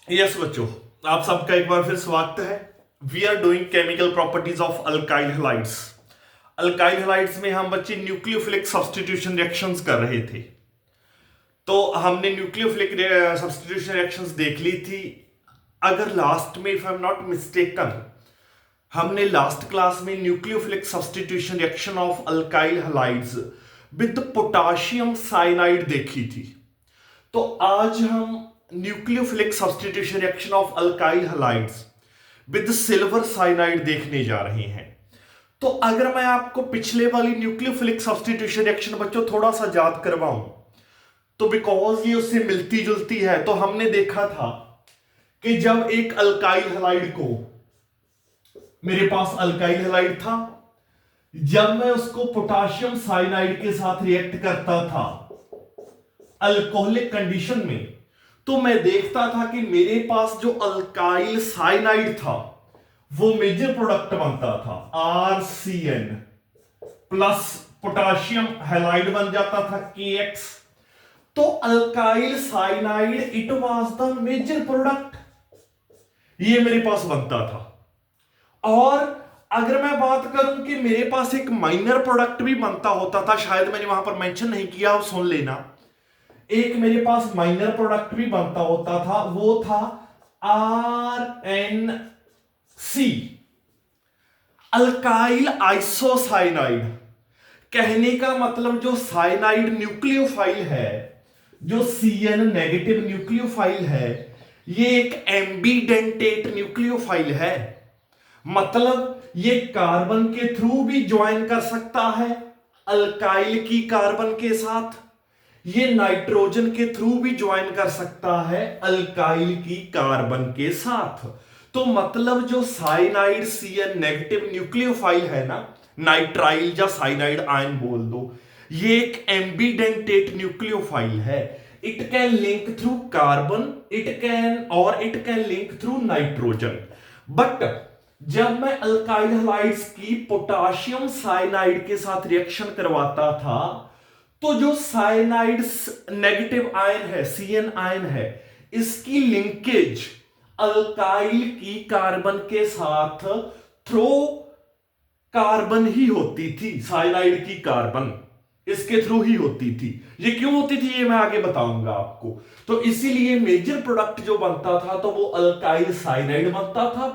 Yes बच्चों, आप सबका एक बार फिर स्वागत है। We are doing chemical properties of alkyl halides. Alkyl halides में हम बच्चे न्यूक्लियोफिलिक सब्स्टिट्यूशन रिएक्शंस कर रहे थे। तो हमने न्यूक्लियोफिलिक सब्स्टिट्यूशन रिएक्शंस देख ली थी। अगर लास्ट में, if I am not mistaken, हमने लास्ट क्लास में nucleophilic substitution reaction of alkyl halides with potassium cyanide देखी थी। तो आज हम nucleophilic substitution reaction of alkyl halides with silver cyanide देखने जा रहे हैं। तो अगर मैं आपको पिछले वाली न्यूक्लियोफिलिक सब्स्टिट्यूशन रिएक्शन बच्चों थोड़ा सा याद करवाऊं, तो बिकॉज ये उससे मिलती जुलती है, तो हमने देखा था कि जब एक अल्काइल हैलाइड को, मेरे पास अल्काइल हैलाइड था, जब मैं उसको पोटाशियम साइनाइड के साथ रिएक्ट करता था अल्कोहलिक कंडीशन में, तो मैं देखता था कि मेरे पास जो अल्काइल साइनाइड था वो मेजर प्रोडक्ट बनता था RCN प्लस पोटाशियम हैलाइड बन जाता था KX। तो alkyl cyanide it was the major product, ये मेरे पास बनता था। और अगर मैं बात करूं कि मेरे पास एक माइनर प्रोडक्ट भी बनता होता था, शायद मैंने वहां पर मेंशन नहीं किया, आप सुन लेना। एक मेरे पास माइनर प्रोडक्ट भी बनता होता था, वो था RNC अल्काइल आइसोसाइनाइड। कहने का मतलब जो साइनाइड न्यूक्लियोफाइल है, जो CN नेगेटिव न्यूक्लियोफाइल है, ये एक एम्बीडेंटेट न्यूक्लियोफाइल है। मतलब ये कार्बन के थ्रू भी ज्वाइन कर सकता है अल्काइल की कार्बन के साथ, ये नाइट्रोजन के थ्रू भी ज्वाइन कर सकता है अल्काइल की कार्बन के साथ। तो मतलब जो साइनाइड CN नेगेटिव न्यूक्लियोफाइल है ना, नाइट्राइल या साइनाइड आयन बोल दो, ये एक एम्बीडेंटेट न्यूक्लियोफाइल है। It can link through carbon, it can link through nitrogen. But जब मैं अल्काइल हैलाइड्स की पोटाशियम साइनाइड के साथ रिएक्शन करवाता था, तो जो साइनाइड नेगेटिव आयन है, CN आयन है, इसकी लिंकेज अल्काइल की कार्बन के साथ थ्रो कार्बन ही होती थी। साइनाइड की कार्बन इसके थ्रू ही होती थी। ये क्यों होती थी ये मैं आगे बताऊंगा आपको। तो इसीलिए मेजर प्रोडक्ट जो बनता था तो वो अल्काइल साइनाइड बनता था,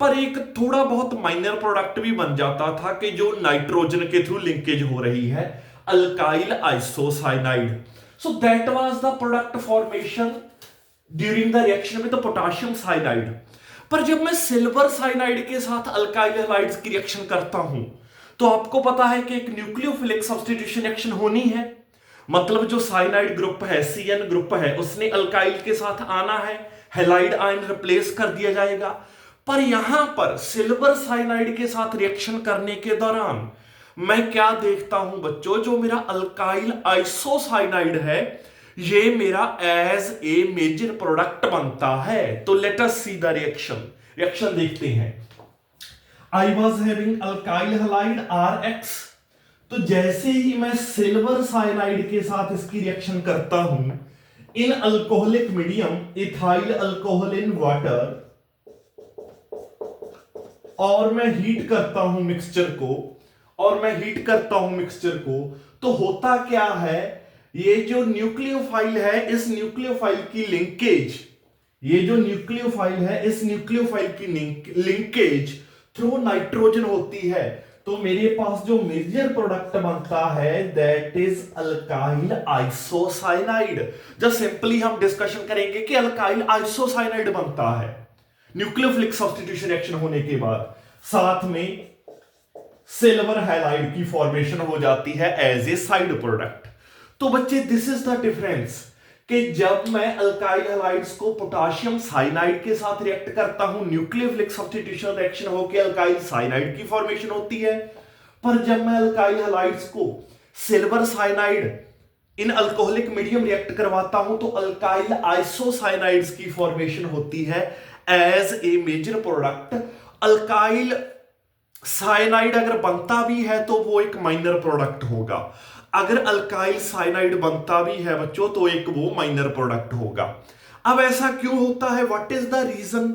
पर एक थोड़ा बहुत माइनर प्रोडक्ट भी बन जाता था कि जो नाइट्रोजन के थ्रू लिंकेज हो रही है, alkyl isocyanide. So that was the product formation during the reaction with the potassium cyanide. पर जब मैं सिल्वर साइनाइड के साथ अल्काइल हैलाइड्स की रिएक्शन करता हूं, तो आपको पता है कि एक न्यूक्लियोफिलिक सब्स्टिट्यूशन रिएक्शन होनी है। मतलब जो साइनाइड ग्रुप है, CN ग्रुप है, उसने अल्काइल के साथ आना है, हैलाइड आयन रिप्लेस कर दिया जाएगा। पर यहां पर सिल्वर साइनाइड के साथ रिएक्शन करने के दौरान मैं क्या देखता हूं बच्चों, जो मेरा अल्काइल आइसोसाइनाइड है, ये मेरा एज ए मेजर प्रोडक्ट बनता है। तो let us see the reaction देखते हैं। I was having alkyl halide RX। तो जैसे ही मैं सिल्वर साइनाइड के साथ इसकी रिएक्शन करता हूं in alcoholic medium, ethyl alcohol in water, और मैं हीट करता हूं मिक्सचर को, तो होता क्या है, ये जो न्यूक्लियोफाइल है, इस न्यूक्लियोफाइल की लिंकेज, लिंकेज थ्रू नाइट्रोजन होती है। तो मेरे पास जो मेजर प्रोडक्ट बनता है दैट इज अल्काइल आइसोसाइनाइड। जब सिंपली हम डिस्कशन करेंगे कि अल्काइल आइसोसाइनाइड बनता है न्यूक्लियोफिलिक सब्स्टिट्यूशन रिएक्शन होने के बाद, साथ में सिल्वर हैलाइड की फॉर्मेशन हो जाती है एज ए साइड प्रोडक्ट। तो बच्चे दिस इज द डिफरेंस कि जब मैं अल्काइल हैलाइड्स को पोटाशियम साइनाइड के साथ रिएक्ट करता हूं, न्यूक्लियोफिलिक सब्स्टिट्यूशन रिएक्शन होकर अल्काइल साइनाइड की फॉर्मेशन होती है। पर जब मैं अल्काइल हैलाइड्स को silver cyanide in alcoholic medium react करवाता हूं, तो अल्काइल आइसोसाइनाइड्स की फॉर्मेशन होती है as a major product. Alkyl cyanide अगर बनता भी है तो वो एक माइनर प्रोडक्ट होगा, अगर अल्काइल साइनाइड बनता भी है बच्चों तो एक वो माइनर प्रोडक्ट होगा। अब ऐसा क्यों होता है, व्हाट इज द रीजन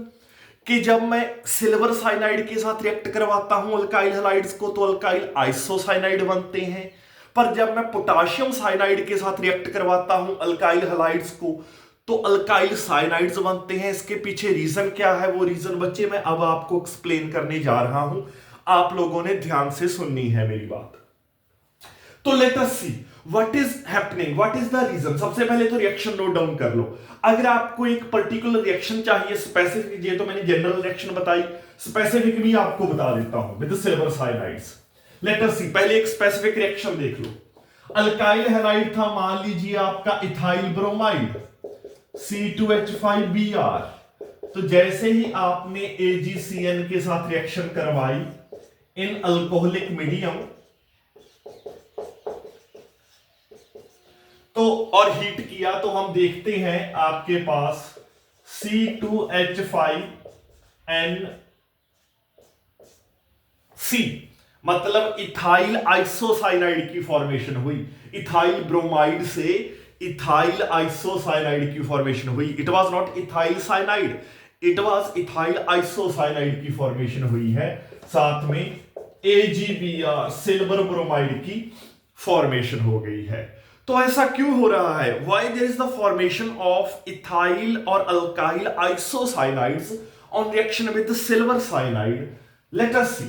कि जब मैं सिल्वर साइनाइड के साथ रिएक्ट करवाता हूं अल्काइल हैलाइड्स को तो अल्काइल आइसोसाइनाइड बनते हैं, पर जब मैं पोटाशियम साइनाइड के साथ रिएक्ट करवाता हूं अल्काइल हैलाइड्स को तो अल्काइल साइनाइड्स बनते हैं। इसके पीछे रीजन क्या है, वो रीजन बच्चे मैं अब आपको एक्सप्लेन करने जा रहा हूं, आप लोगों ने ध्यान से सुननी है मेरी बात। तो let us see what is happening, what is the reason. सबसे पहले तो रिएक्शन नोट डाउन कर लो। अगर आपको एक पर्टिकुलर रिएक्शन चाहिए स्पेसिफिक, ये तो मैंने जनरल रिएक्शन बताई, स्पेसिफिक भी आपको बता देता हूं with silver cyanides. Let us see, पहले एक स्पेसिफिक रिएक्शन देख लो। अल्काइल हैलाइड था, मान लीजिए आपका इथाइल ब्रोमाइड C2H5Br। तो जैसे ही आपने AgCN के साथ रिएक्शन करवाई इन अल्कोहलिक मीडियम तो और हीट किया तो हम देखते हैं आपके पास C2H5NC, मतलब इथाइल आइसोसाइनाइड की फॉर्मेशन हुई। इथाइल ब्रोमाइड से इथाइल आइसोसाइनाइड की फॉर्मेशन हुई। It was not ethyl cyanide, it was ethyl isocyanide की फॉर्मेशन हुई है। साथ में AgBr सिल्वर ब्रोमाइड की फॉर्मेशन हो गई है। तो ऐसा क्यों हो रहा है, why there is the formation of ethyl और alkyl isocyanides on reaction with silver cyanide. Let us see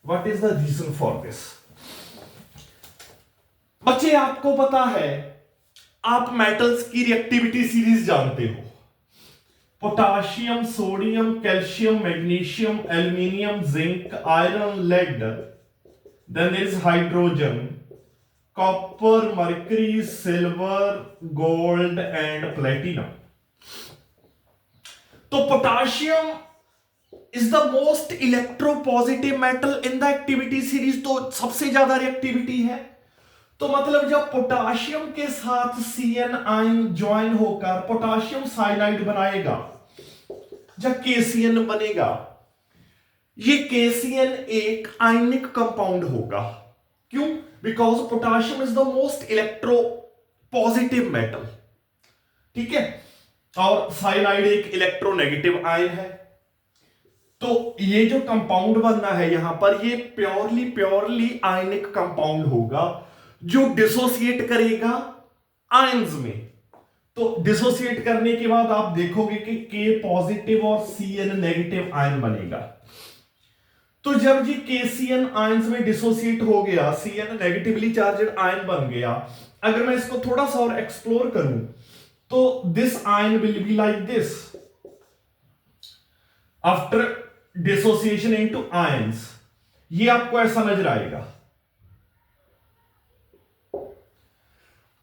what is the reason for this. बच्चे आपको पता है, आप मेटल्स की रिएक्टिविटी सीरीज जानते हो, potassium, sodium, calcium, magnesium, aluminium, zinc, iron, lead, then there is hydrogen, copper, mercury, silver, gold and platinum. तो potassium is the most electropositive metal in the activity series, तो सबसे ज्यादा reactivity है। तो मतलब जब पोटाशियम के साथ CN आयन ज्वाइन होकर पोटाशियम साइनाइड बनाएगा, जब KCN बनेगा, ये KCN एक आयनिक कंपाउंड होगा। क्यों? Because potassium is the most electro positive metal, ठीक है, और साइनाइड एक इलेक्ट्रोनेगेटिव आयन है। तो ये जो कंपाउंड बनना है यहां पर, ये प्योरली आयनिक कंपाउंड होगा जो डिसोसिएट करेगा आयंस में। तो डिसोसिएट करने के बाद आप देखोगे कि K पॉजिटिव और CN नेगेटिव आयन बनेगा। तो जब ये KCN आयंस में डिसोसिएट हो गया, CN नेगेटिवली चार्जड आयन बन गया। अगर मैं इसको थोड़ा सा और एक्सप्लोर करूं तो this ion will be like this after dissociation into ions, ये आपको ऐसा नजर आएगा।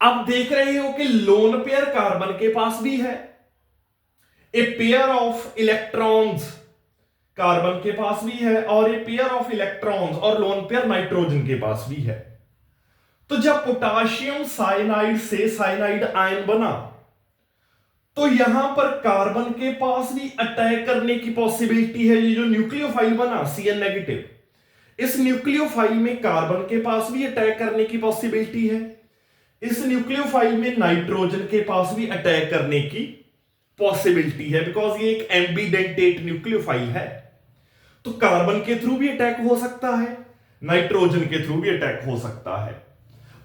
अब देख रहे हो कि लोन पेयर कार्बन के पास भी है, a pair of electrons carbon के पास भी है, और ए पेयर ऑफ इलेक्ट्रॉन्स और लोन पेयर नाइट्रोजन के पास भी है। तो जब पोटाशियम साइनाइड से साइनाइड आयन बना तो यहां पर कार्बन के पास भी अटैक करने की पॉसिबिलिटी है। ये जो न्यूक्लियोफाइल बना CN नेगेटिव, इस न्यूक्लियोफाइल में कार्बन के पास भी अटैक करने की पॉसिबिलिटी है। इस न्यूक्लियोफाइल में नाइट्रोजन के पास भी अटैक करने की पॉसिबिलिटी है, बिकॉज ये एक एम्बीडेंटेट न्यूक्लियोफाइल है। तो कार्बन के थ्रू भी अटैक हो सकता है, नाइट्रोजन के थ्रू भी अटैक हो सकता है।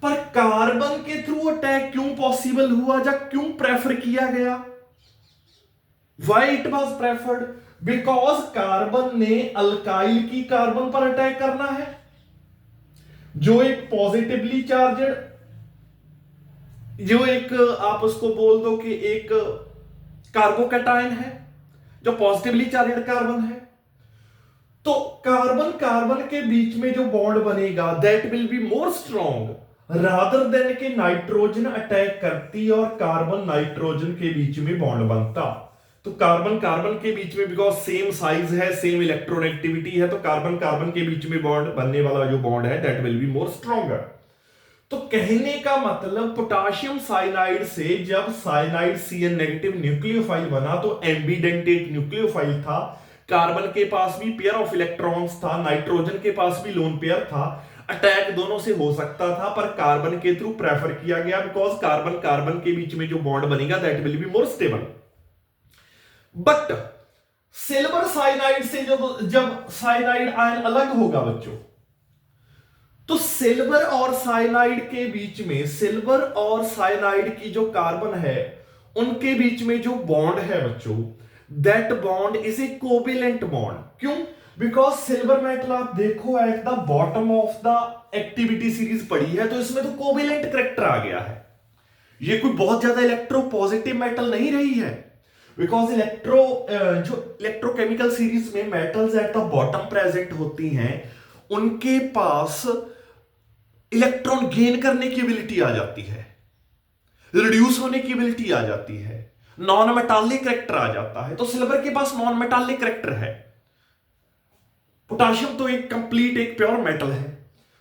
पर कार्बन के थ्रू अटैक क्यों पॉसिबल हुआ, जब क्यों प्रेफर किया गया, why it was preferred, because carbon ने अल्काइल की कार्बन पर अटैक करना है, जो एक पॉजिटिवली चार्जड, जो एक आप उसको बोल दो कि एक कार्बोकैटायन है, जो पॉजिटिवली चार्जड कार्बन है। तो कार्बन कार्बन के बीच में जो बॉन्ड बनेगा that will be more strong rather than के नाइट्रोजन अटैक करती और कार्बन नाइट्रोजन के बीच में बॉन्ड बनता। तो कार्बन कार्बन के बीच में, बिकॉज सेम साइज है, सेम इलेक्ट्रोनेगेटिविटी है, तो कार्बन कार्बन के बीच में बॉन्ड बनने वाला जो बॉन्ड है that will be more stronger. तो कहने का मतलब पोटाशियम साइनाइड से जब साइनाइड CN नेगेटिव न्यूक्लियोफाइल बना तो एम्बीडेंटेट न्यूक्लियोफाइल था, कार्बन के पास भी पेयर ऑफ इलेक्ट्रॉन्स था, नाइट्रोजन के पास भी लोन पेयर था, अटैक दोनों से हो सकता था, पर कार्बन के थ्रू प्रेफर किया गया बिकॉज कार्बन कार्बन के बीच में जो बॉन्ड बनेगा that will be more stable. But silver cyanide से जब जब साइनाइड आयन अलग होगा बच्चों, तो सिल्वर और साइनाइड के बीच में, सिल्वर और साइनाइड की जो कार्बन है उनके बीच में जो बॉन्ड है बच्चों, that bond is a covalent bond. क्यों? बिकॉज सिल्वर मेटल आप देखो at the bottom of the activity series पड़ी है, तो इसमें तो कोवेलेंट करेक्टर आ गया है। ये कोई बहुत ज्यादा इलेक्ट्रोपॉजिटिव मेटल नहीं रही है, बिकॉज जो इलेक्ट्रोकेमिकल सीरीज में metals at the bottom present होती हैं, उनके पास इलेक्ट्रॉन गेन करने की एबिलिटी आ जाती है, रिड्यूस होने की एबिलिटी आ जाती है, नॉन मेटालिक करेक्टर आ जाता है। तो सिल्वर के पास नॉन मेटालिक करेक्टर है। पोटाशियम तो एक कंप्लीट एक प्योर मेटल है,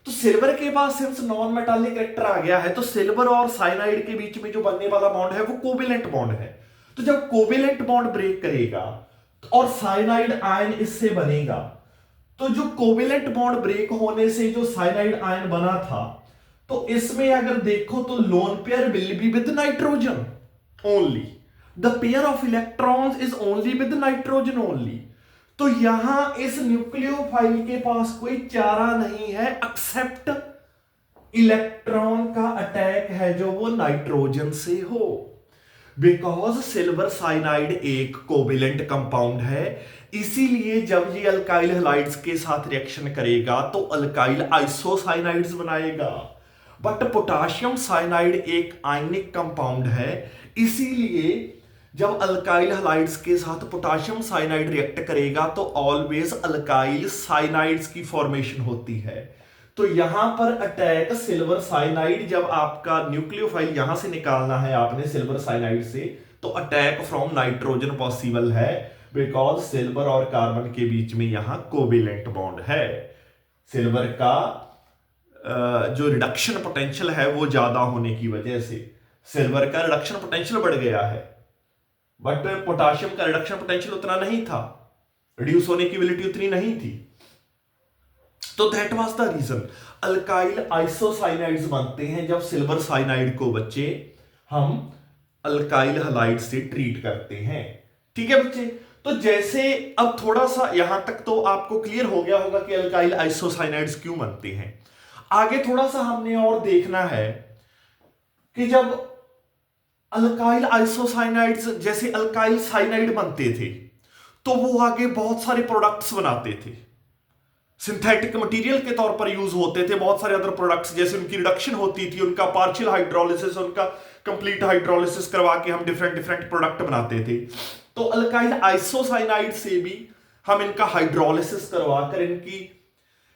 तो सिल्वर के पास सिंस नॉन मेटालिक करेक्टर आ गया है, तो सिल्वर और साइनाइड के बीच में जो बनने वाला बॉन्ड है वो कोवेलेंट बॉन्ड है। तो जब कोवेलेंट बॉन्ड ब्रेक करेगा और साइनाइड आयन इससे बनेगा, तो जो कोवेलेंट बॉन्ड ब्रेक होने से जो साइनाइड आयन बना था, तो इसमें अगर देखो तो lone pair will be with nitrogen only, the pair of electrons is only with nitrogen only. तो यहां इस न्यूक्लियोफाइल के पास कोई चारा नहीं है एक्सेप्ट इलेक्ट्रॉन का अटैक है जो वो नाइट्रोजन से हो, बिकॉज सिल्वर साइनाइड एक कोवेलेंट कंपाउंड है। इसीलिए जब ये अल्काइल हैलाइड्स के साथ रिएक्शन करेगा तो अल्काइल आइसोसाइनाइड्स बनाएगा। बट पोटाशियम साइनाइड एक आयनिक कंपाउंड है, इसीलिए जब अल्काइल हैलाइड्स के साथ पोटाशियम साइनाइड रिएक्ट करेगा तो ऑलवेज अल्काइल साइनाइड्स की फॉर्मेशन होती है। तो यहां पर अटैक सिल्वर साइनाइड, जब आपका न्यूक्लियोफाइल यहां से निकालना है आपने सिल्वर साइनाइड से, तो अटैक फ्रॉम नाइट्रोजन पॉसिबल है, बिकॉज सिल्वर और कार्बन के बीच में यहां कोवेलेंट बॉन्ड है। सिल्वर का जो रिडक्शन पोटेंशियल है वो ज्यादा होने की वजह से सिल्वर का रिडक्शन पोटेंशियल बढ़ गया है, बट पोटाशियम का रिडक्शन पोटेंशियल उतना नहीं था, रिड्यूस होने की एबिलिटी उतनी नहीं थी। तो that was the reason alkyl isocyanides बनते हैं जब सिल्वर साइनाइड को बच्चे हम अल्काइल हैलाइड से ट्रीट करते हैं। ठीक है बच्चे, तो जैसे अब थोड़ा सा यहां तक तो आपको क्लियर हो गया होगा कि अल्काइल आइसोसाइनाइड्स क्यों बनते हैं। आगे थोड़ा सा हमने और देखना है कि जब अल्काइल आइसोसाइनाइड्स जैसे अल्काइल साइनाइड बनते थे, तो वो आगे बहुत सारे प्रोडक्ट्स बनाते थे, सिंथेटिक मटेरियल के तौर पर यूज होते थे बहुत सारे अदर प्रोडक्ट्स, जैसे उनकी रिडक्शन होती थी, उनका पार्शियल हाइड्रोलिसिस, उनका कंप्लीट हाइड्रोलिसिस करवा के हम डिफरेंट डिफरेंट प्रोडक्ट बनाते थे। तो अल्काइल आइसोसाइनाइड से भी हम इनका हाइड्रोलिसिस करवाकर, इनकी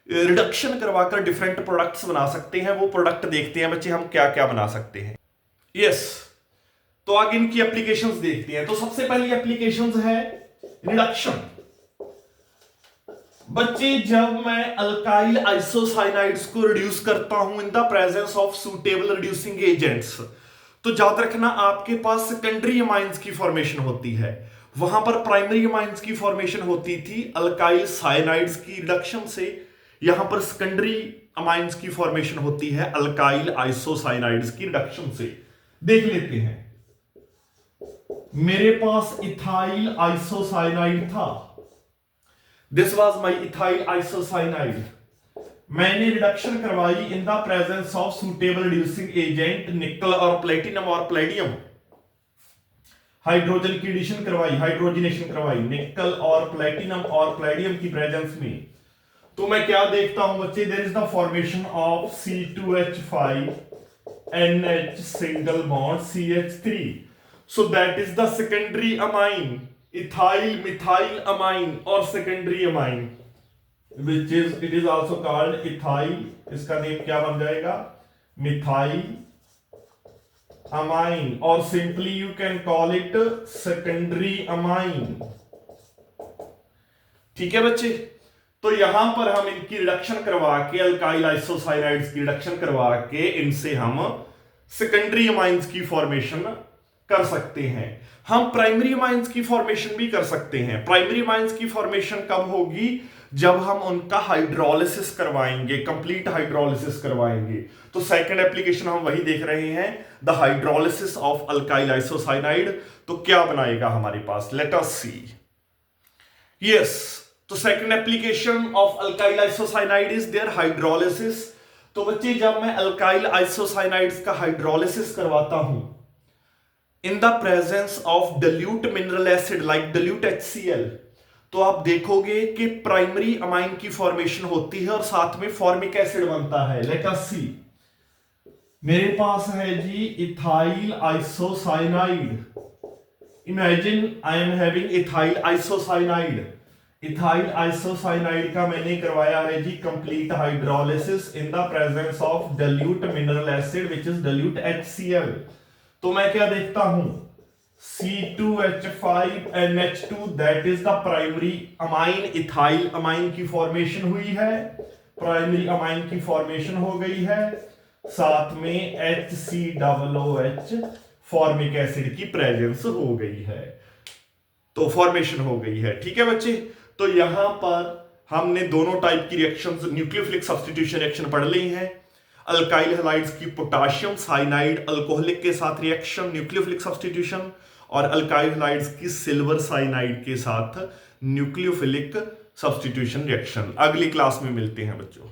रिडक्शन करवाकर डिफरेंट प्रोडक्ट्स बना सकते हैं। वो प्रोडक्ट देखते हैं बच्चे हम क्या क्या बना सकते हैं। यस, तो आगे इनकी एप्लीकेशंस देखते हैं। तो सबसे पहली एप्लीकेशंस है रिडक्शन। बच्चे, जब मैं अल्काइल आइसोसाइनाइड्स को रिड्यूस करता हूं इन the presence of suitable reducing agents, तो याद रखना आपके पास सेकेंडरी अमाइंस की फॉर्मेशन होती है, वहां पर प्राइमरी अमाइंस की फॉर्मेशन होती थी अल्काइल साइनाइड्स की रिडक्शन से, यहां पर सेकेंडरी अमाइंस की फॉर्मेशन होती है अल्काइल आइसोसाइनाइड्स की रिडक्शन से। देख लेते हैं, मेरे पास इथाइल आइसोसाइनाइड था, this was my ethyl isocyanide. मैंने रिडक्शन करवाई इन the presence of suitable reducing agent निकल और प्लेटिनम और प्लेडियम, हाइड्रोजन की एडिशन करवाई, हाइड्रोजनेशन करवाई निकल और प्लेटिनम और प्लेडियम की प्रेजेंस में। तो मैं क्या देखता हूं बच्चे, there is the formation of C2H5 NH single bond CH3, so that is the secondary amine, ethyl methyl amine और secondary amine, which is it is also called ethyl, इसका नेम क्या बन जाएगा, मिथाइल अमाइन, और simply you can call it secondary amine. ठीक है बच्चे, तो यहां पर हम इनकी रिडक्शन करवा के, अल्काइल आइसोसाइनाइड्स की रिडक्शन करवा के इनसे हम सेकेंडरी अमाइंस की फॉर्मेशन कर सकते हैं। हम प्राइमरी अमाइंस की फॉर्मेशन भी कर सकते हैं। प्राइमरी अमाइंस की फॉर्मेशन कब होगी? जब हम उनका हाइड्रोलिसिस करवाएंगे, कंप्लीट हाइड्रोलिसिस करवाएंगे। तो सेकंड एप्लीकेशन हम वही देख रहे हैं, the hydrolysis of alkyl isocyanide. तो क्या बनाएगा हमारे पास, लेट अस सी। यस, तो second application of alkyl isocyanide is there hydrolysis. तो बच्चे जब मैं अल्काइल आइसोसाइनाइड्स का हाइड्रोलिसिस करवाता हूं इन the presence of dilute mineral acid like dilute HCl, तो आप देखोगे कि प्राइमरी अमाइन की फॉर्मेशन होती है और साथ में फॉर्मिक एसिड बनता है। लेट अस सी, मेरे पास है जी ethyl isocyanide. Imagine I am having ethyl isocyanide. Ethyl isocyanide का मैंने करवाया है जी complete hydrolysis in the presence of dilute mineral acid which is dilute HCl। तो मैं क्या देखता हूं, C2H5NH2 that is the primary amine. Ethyl amine की फॉर्मेशन हुई है, प्राइमरी अमाइन की फॉर्मेशन हो गई है, साथ में HCOOH फॉर्मिक एसिड की प्रेजेंस हो गई है, तो फॉर्मेशन हो गई है। ठीक है बच्चे, तो यहां पर हमने दोनों टाइप की रिएक्शंस, न्यूक्लियोफिलिक सब्स्टिट्यूशन रिएक्शन पढ़ ली हैं। अल्काइल हैलाइड्स की पोटाशियम साइनाइड अल्कोहलिक के साथ रिएक्शन न्यूक्लियोफिलिक सब्स्टिट्यूशन, और अल्काइल हैलाइड्स की सिल्वर साइनाइड के साथ न्यूक्लियोफिलिक सब्स्टिट्यूशन रिएक्शन। अगली क्लास में मिलते हैं बच्चों।